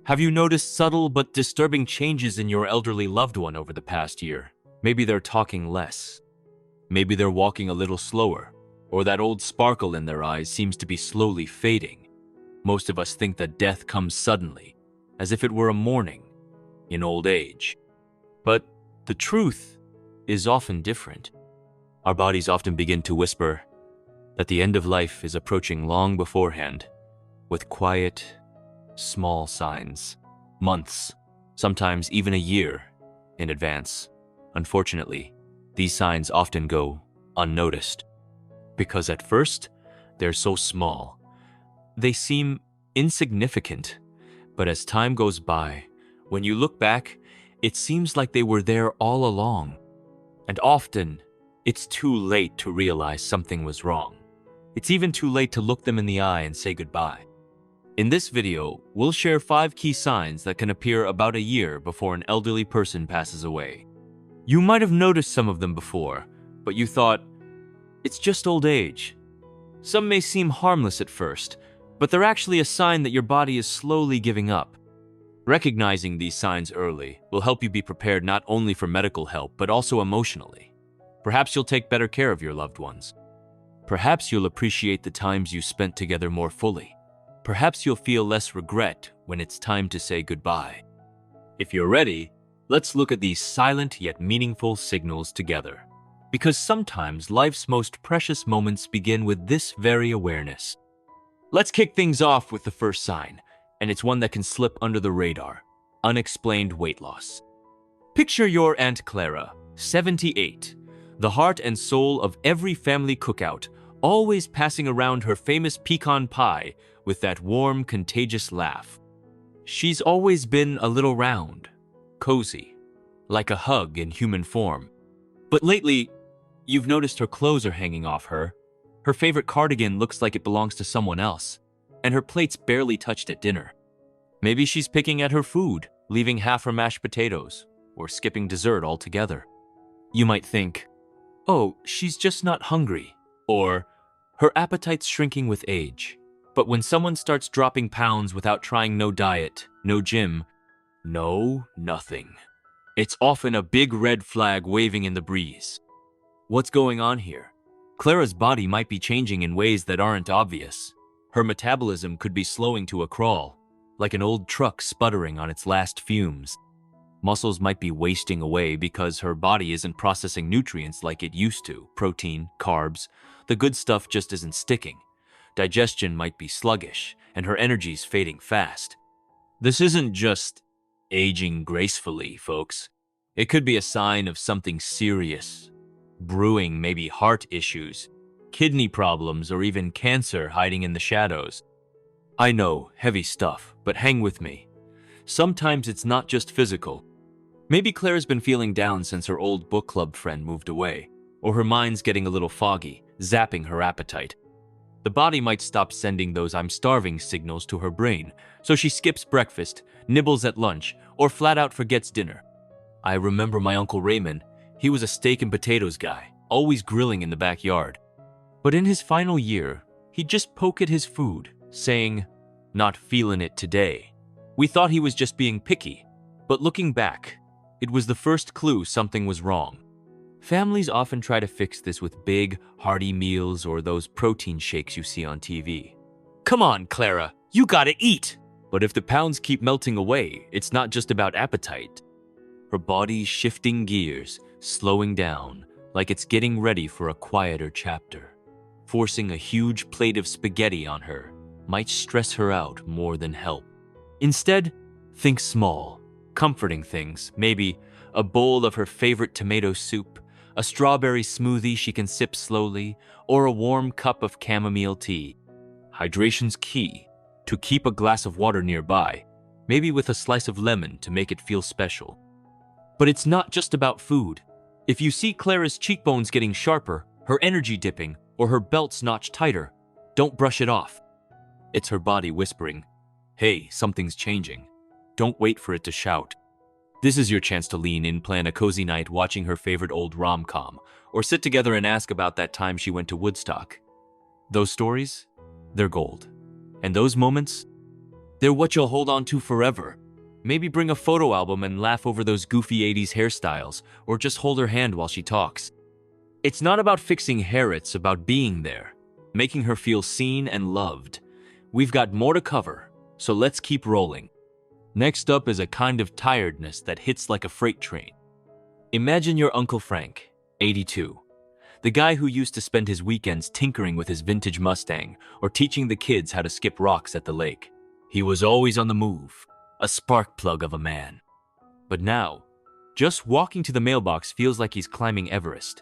Have you noticed subtle but disturbing changes in your elderly loved one over the past year? Maybe they're talking less. Maybe they're walking a little slower. Or that old sparkle in their eyes seems to be slowly fading. Most of us think that death comes suddenly, as if it were a morning in old age. But the truth is often different. Our bodies often begin to whisper that the end of life is approaching long beforehand, with quiet, small signs, months, sometimes even a year in advance. Unfortunately, these signs often go unnoticed, because at first, they're so small. They seem insignificant, but as time goes by, when you look back, it seems like they were there all along. And often, it's too late to realize something was wrong. It's even too late to look them in the eye and say goodbye. In this video, we'll share 5 key signs that can appear about a year before an elderly person passes away. You might have noticed some of them before, but you thought, it's just old age. Some may seem harmless at first, but they're actually a sign that your body is slowly giving up. Recognizing these signs early will help you be prepared not only for medical help, but also emotionally. Perhaps you'll take better care of your loved ones. Perhaps you'll appreciate the times you spent together more fully. Perhaps you'll feel less regret when it's time to say goodbye. If you're ready, let's look at these silent yet meaningful signals together. Because sometimes life's most precious moments begin with this very awareness. Let's kick things off with the first sign, and it's one that can slip under the radar: unexplained weight loss. Picture your Aunt Clara, 78, the heart and soul of every family cookout, always passing around her famous pecan pie with that warm, contagious laugh. She's always been a little round, cozy, like a hug in human form. But lately, you've noticed her clothes are hanging off her. Her favorite cardigan looks like it belongs to someone else, and her plate's barely touched at dinner. Maybe she's picking at her food, leaving half her mashed potatoes, or skipping dessert altogether. You might think, oh, she's just not hungry, or her appetite's shrinking with age. But when someone starts dropping pounds without trying no diet, no gym, no nothing, it's often a big red flag waving in the breeze. What's going on here? Clara's body might be changing in ways that aren't obvious. Her metabolism could be slowing to a crawl, like an old truck sputtering on its last fumes. Muscles might be wasting away because her body isn't processing nutrients like it used to. Protein, carbs, the good stuff just isn't sticking. Digestion might be sluggish, and her energy's fading fast. This isn't just aging gracefully, folks. It could be a sign of something serious brewing, maybe heart issues, kidney problems, or even cancer hiding in the shadows. I know, heavy stuff, but hang with me. Sometimes it's not just physical. Maybe Claire's been feeling down since her old book club friend moved away, or her mind's getting a little foggy, zapping her appetite. The body might stop sending those "I'm starving" signals to her brain, so she skips breakfast, nibbles at lunch, or flat out forgets dinner. I remember my Uncle Raymond. He was a steak and potatoes guy, always grilling in the backyard. But in his final year, he'd just poke at his food, saying, "Not feeling it today." We thought he was just being picky, but looking back, it was the first clue something was wrong. Families often try to fix this with big, hearty meals or those protein shakes you see on TV. Come on, Clara, you gotta eat! But if the pounds keep melting away, it's not just about appetite. Her body's shifting gears, slowing down, like it's getting ready for a quieter chapter. Forcing a huge plate of spaghetti on her might stress her out more than help. Instead, think small, comforting things, maybe a bowl of her favorite tomato soup, a strawberry smoothie she can sip slowly, or a warm cup of chamomile tea. Hydration's key. To keep a glass of water nearby, maybe with a slice of lemon to make it feel special. But it's not just about food. If you see Clara's cheekbones getting sharper, her energy dipping, or her belts notched tighter, don't brush it off. It's her body whispering, "Hey, something's changing." Don't wait for it to shout. This is your chance to lean in, plan a cozy night watching her favorite old rom-com, or sit together and ask about that time she went to Woodstock. Those stories, they're gold. And those moments, They're what you'll hold on to forever. Maybe bring a photo album and laugh over those goofy 80s hairstyles, or just hold her hand while she talks. It's not about fixing hair, it's about being there, making her feel seen and loved. We've got more to cover, so let's keep rolling. Next up is a kind of tiredness that hits like a freight train. Imagine your Uncle Frank, 82. The guy who used to spend his weekends tinkering with his vintage Mustang or teaching the kids how to skip rocks at the lake. He was always on the move, a spark plug of a man. But now, just walking to the mailbox feels like he's climbing Everest.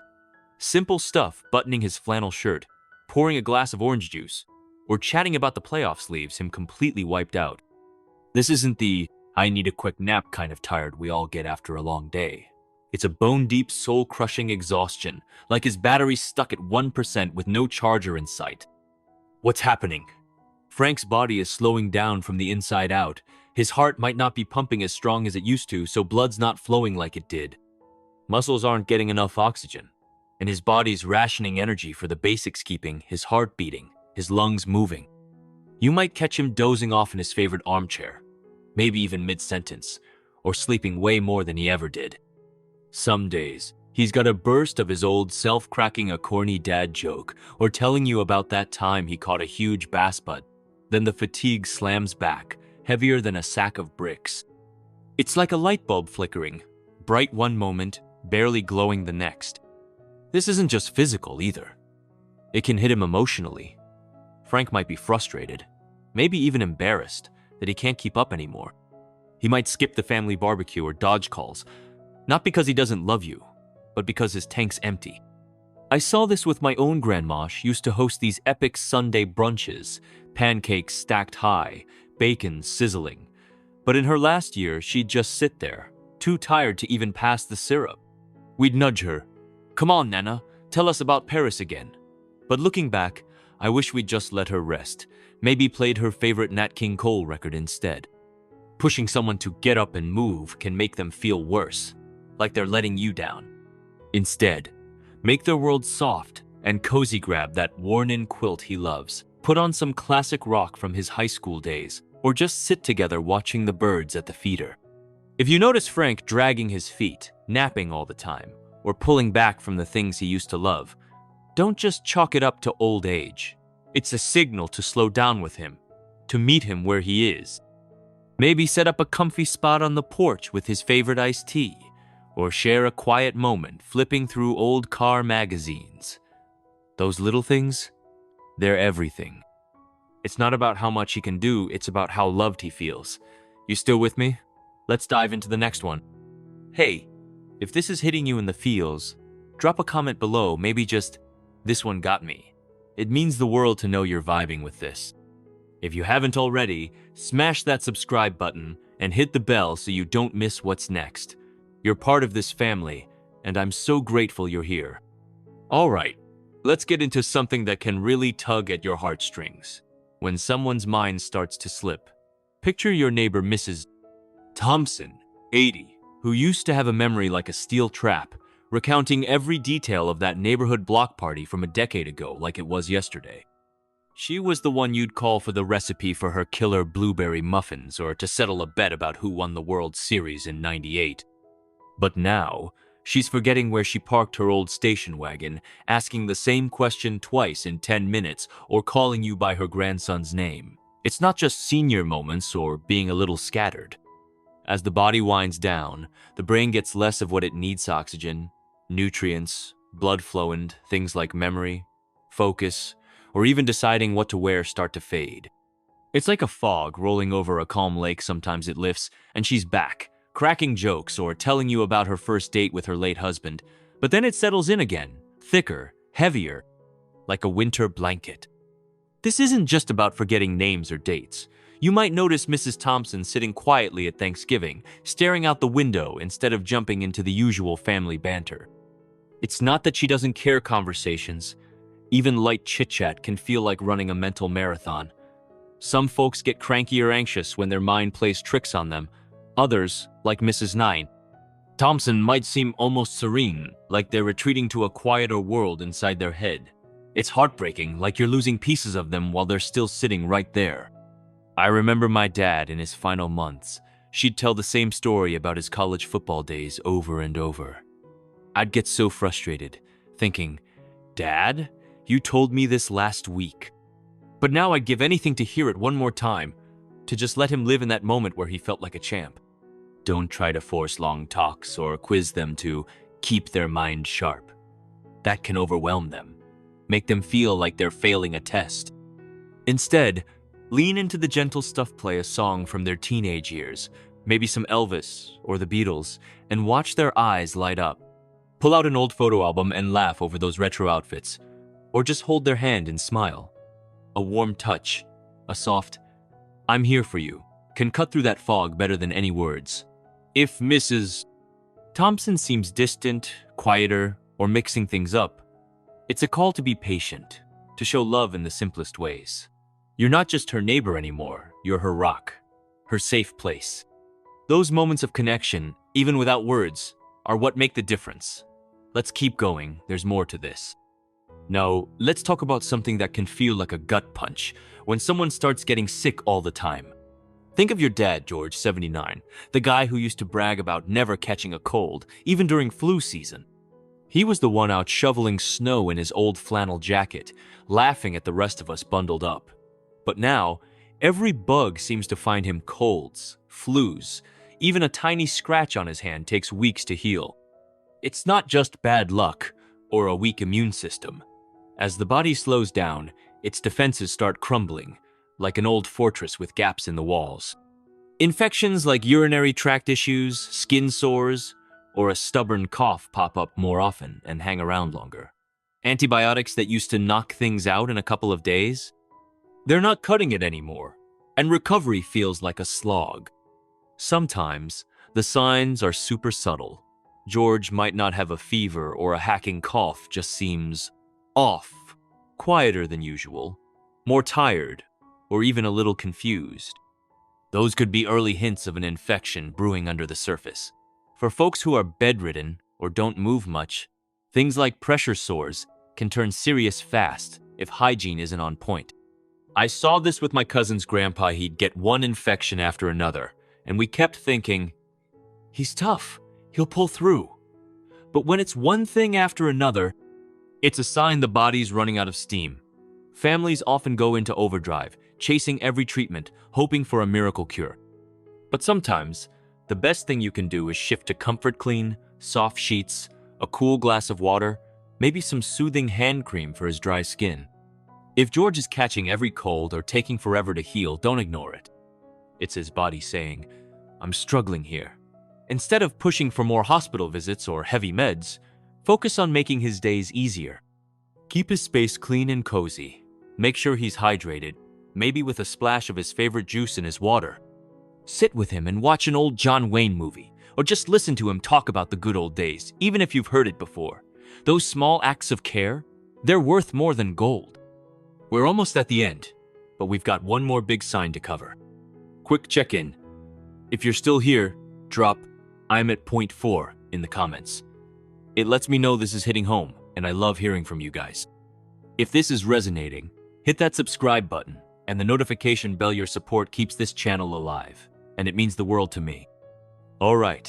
Simple stuff, buttoning his flannel shirt, pouring a glass of orange juice, or chatting about the playoffs leaves him completely wiped out. This isn't the "I need a quick nap" kind of tired we all get after a long day. It's a bone-deep, soul-crushing exhaustion, like his battery's stuck at 1% with no charger in sight. What's happening? Frank's body is slowing down from the inside out. His heart might not be pumping as strong as it used to, so blood's not flowing like it did. Muscles aren't getting enough oxygen, and his body's rationing energy for the basics, keeping his heart beating, his lungs moving. You might catch him dozing off in his favorite armchair, maybe even mid-sentence, or sleeping way more than he ever did. Some days, he's got a burst of his old self cracking a corny dad joke or telling you about that time he caught a huge bass butt. Then the fatigue slams back, heavier than a sack of bricks. It's like a light bulb flickering, bright one moment, barely glowing the next. This isn't just physical either. It can hit him emotionally. Frank might be frustrated, maybe even embarrassed, that he can't keep up anymore. He might skip the family barbecue or dodge calls, not because he doesn't love you, but because his tank's empty. I saw this with my own grandma. She used to host these epic Sunday brunches, pancakes stacked high, bacon sizzling. But in her last year, she'd just sit there, too tired to even pass the syrup. We'd nudge her, "Come on, Nana, tell us about Paris again." But looking back, I wish we'd just let her rest, maybe played her favorite Nat King Cole record instead. Pushing someone to get up and move can make them feel worse, like they're letting you down. Instead, make their world soft and cozy. Grab that worn-in quilt he loves, put on some classic rock from his high school days, or just sit together watching the birds at the feeder. If you notice Frank dragging his feet, napping all the time, or pulling back from the things he used to love, don't just chalk it up to old age. It's a signal to slow down with him, to meet him where he is. Maybe set up a comfy spot on the porch with his favorite iced tea, or share a quiet moment flipping through old car magazines. Those little things, they're everything. It's not about how much he can do, it's about how loved he feels. You still with me? Let's dive into the next one. Hey, if this is hitting you in the feels, drop a comment below, maybe just, "This one got me." It means the world to know you're vibing with this. If you haven't already, smash that subscribe button and hit the bell so you don't miss what's next. You're part of this family, and I'm so grateful you're here. All right, let's get into something that can really tug at your heartstrings. When someone's mind starts to slip. Picture your neighbor Mrs. Thompson, 80, who used to have a memory like a steel trap, recounting every detail of that neighborhood block party from a decade ago like it was yesterday. She was the one you'd call for the recipe for her killer blueberry muffins or to settle a bet about who won the World Series in '98. But now, she's forgetting where she parked her old station wagon, asking the same question twice in 10 minutes, or calling you by her grandson's name. It's not just senior moments or being a little scattered. As the body winds down, the brain gets less of what it needs: oxygen, nutrients, blood flow, and things like memory, focus, or even deciding what to wear start to fade. It's like a fog rolling over a calm lake. Sometimes it lifts, and she's back, cracking jokes or telling you about her first date with her late husband. But then it settles in again, thicker, heavier, like a winter blanket. This isn't just about forgetting names or dates. You might notice Mrs. Thompson sitting quietly at Thanksgiving, staring out the window instead of jumping into the usual family banter. It's not that she doesn't care. Conversations, even light chit-chat, can feel like running a mental marathon. Some folks get cranky or anxious when their mind plays tricks on them. Others, like Mrs. Thompson, might seem almost serene, like they're retreating to a quieter world inside their head. It's heartbreaking, like you're losing pieces of them while they're still sitting right there. I remember my dad in his final months. She'd tell the same story about his college football days over and over. I'd get so frustrated, thinking, Dad, you told me this last week. But now I'd give anything to hear it one more time, to just let him live in that moment where he felt like a champ. Don't try to force long talks or quiz them to keep their mind sharp. That can overwhelm them, make them feel like they're failing a test. Instead, lean into the gentle stuff, play a song from their teenage years, maybe some Elvis or the Beatles, and watch their eyes light up. Pull out an old photo album and laugh over those retro outfits, or just hold their hand and smile. A warm touch, a soft, "I'm here for you," can cut through that fog better than any words. If Mrs. Thompson seems distant, quieter, or mixing things up, it's a call to be patient, to show love in the simplest ways. You're not just her neighbor anymore, you're her rock, her safe place. Those moments of connection, even without words, are what make the difference. Let's keep going, there's more to this. Now, let's talk about something that can feel like a gut punch, when someone starts getting sick all the time. Think of your dad, George, 79, the guy who used to brag about never catching a cold, even during flu season. He was the one out shoveling snow in his old flannel jacket, laughing at the rest of us bundled up. But now, every bug seems to find him colds, flus, even a tiny scratch on his hand takes weeks to heal. It's not just bad luck or a weak immune system. As the body slows down, its defenses start crumbling, like an old fortress with gaps in the walls. Infections like urinary tract issues, skin sores, or a stubborn cough pop up more often and hang around longer. Antibiotics that used to knock things out in a couple of days, they're not cutting it anymore, and recovery feels like a slog. Sometimes, the signs are super subtle. George might not have a fever or a hacking cough, just seems off, quieter than usual, more tired, or even a little confused. Those could be early hints of an infection brewing under the surface. For folks who are bedridden or don't move much, things like pressure sores can turn serious fast if hygiene isn't on point. I saw this with my cousin's grandpa. He'd get one infection after another, and we kept thinking, he's tough, he'll pull through. But when it's one thing after another, it's a sign the body's running out of steam. Families often go into overdrive, chasing every treatment, hoping for a miracle cure. But sometimes, the best thing you can do is shift to comfort clean, soft sheets, a cool glass of water, maybe some soothing hand cream for his dry skin. If George is catching every cold or taking forever to heal, don't ignore it. It's his body saying, I'm struggling here. Instead of pushing for more hospital visits or heavy meds, focus on making his days easier. Keep his space clean and cozy. Make sure he's hydrated, maybe with a splash of his favorite juice in his water. Sit with him and watch an old John Wayne movie, or just listen to him talk about the good old days, even if you've heard it before. Those small acts of care, they're worth more than gold. We're almost at the end, but we've got one more big sign to cover. Quick check-in. If you're still here, drop "I'm at point 4" in the comments. It lets me know this is hitting home, and I love hearing from you guys. If this is resonating, hit that subscribe button and the notification bell. Your support keeps this channel alive, and it means the world to me. All right,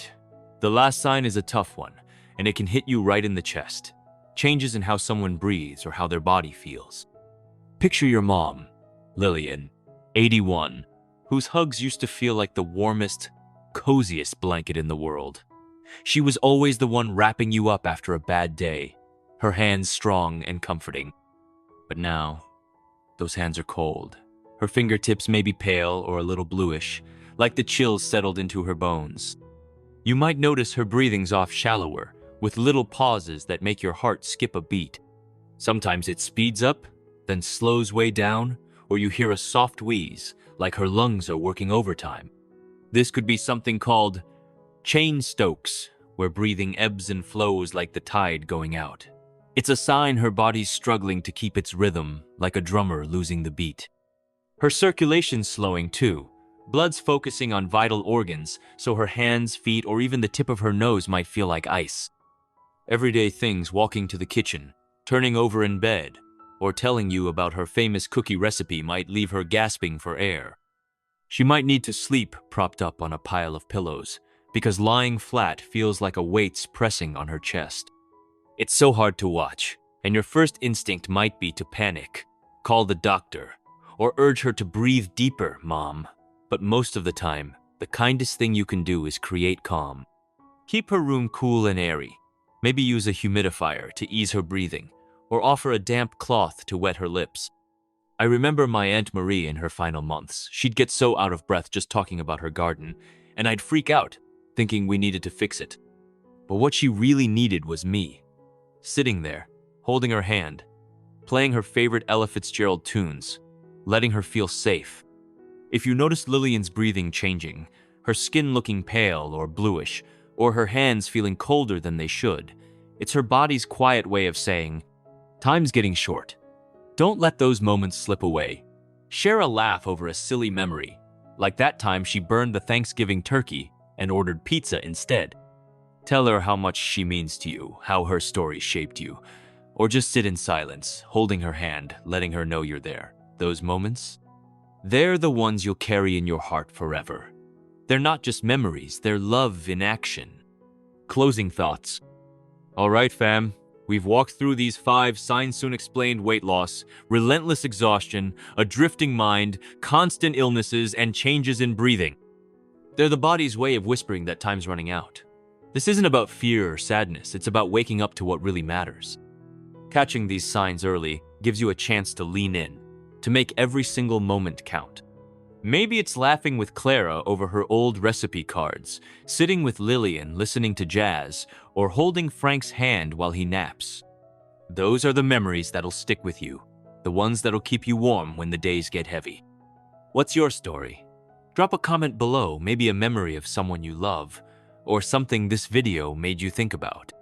the last sign is a tough one, and it can hit you right in the chest. Changes in how someone breathes or how their body feels. Picture your mom, Lillian, 81, whose hugs used to feel like the warmest, coziest blanket in the world. She was always the one wrapping you up after a bad day, her hands strong and comforting. But now, those hands are cold. Her fingertips may be pale or a little bluish, like the chills settled into her bones. You might notice her breathing's off shallower, with little pauses that make your heart skip a beat. Sometimes it speeds up, then slows way down, or you hear a soft wheeze, like her lungs are working overtime. This could be something called Cheyne-Stokes, where breathing ebbs and flows like the tide going out. It's a sign her body's struggling to keep its rhythm, like a drummer losing the beat. Her circulation's slowing too. Blood's focusing on vital organs, so her hands, feet, or even the tip of her nose might feel like ice. Everyday things, walking to the kitchen, turning over in bed, or telling you about her famous cookie recipe might leave her gasping for air. She might need to sleep propped up on a pile of pillows because lying flat feels like a weight's pressing on her chest. It's so hard to watch, and your first instinct might be to panic, call the doctor, or urge her to breathe deeper, Mom. But most of the time, the kindest thing you can do is create calm. Keep her room cool and airy. Maybe use a humidifier to ease her breathing, or offer a damp cloth to wet her lips. I remember my Aunt Marie in her final months. She'd get so out of breath just talking about her garden, and I'd freak out, thinking we needed to fix it. But what she really needed was me. Sitting there, holding her hand, playing her favorite Ella Fitzgerald tunes, letting her feel safe. If you notice Lillian's breathing changing, her skin looking pale or bluish, or her hands feeling colder than they should, it's her body's quiet way of saying, "Time's getting short." Don't let those moments slip away. Share a laugh over a silly memory, like that time she burned the Thanksgiving turkey and ordered pizza instead. Tell her how much she means to you, how her story shaped you, or just sit in silence, holding her hand, letting her know you're there. Those moments? They're the ones you'll carry in your heart forever. They're not just memories, they're love in action. Closing thoughts. All right, fam. We've walked through these 5 signs soon explained: weight loss, relentless exhaustion, a drifting mind, constant illnesses, and changes in breathing. They're the body's way of whispering that time's running out. This isn't about fear or sadness, it's about waking up to what really matters. Catching these signs early gives you a chance to lean in, to make every single moment count. Maybe it's laughing with Clara over her old recipe cards, sitting with Lillian listening to jazz, or holding Frank's hand while he naps. Those are the memories that'll stick with you, the ones that'll keep you warm when the days get heavy. What's your story? Drop a comment below, maybe a memory of someone you love, or something this video made you think about.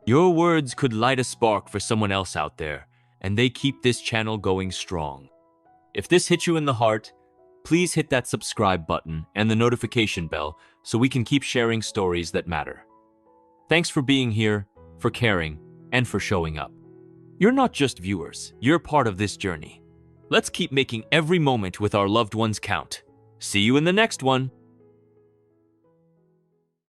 Your words could light a spark for someone else out there, and they keep this channel going strong. If this hit you in the heart, please hit that subscribe button and the notification bell so we can keep sharing stories that matter. Thanks for being here, for caring, and for showing up. You're not just viewers, you're part of this journey. Let's keep making every moment with our loved ones count. See you in the next one.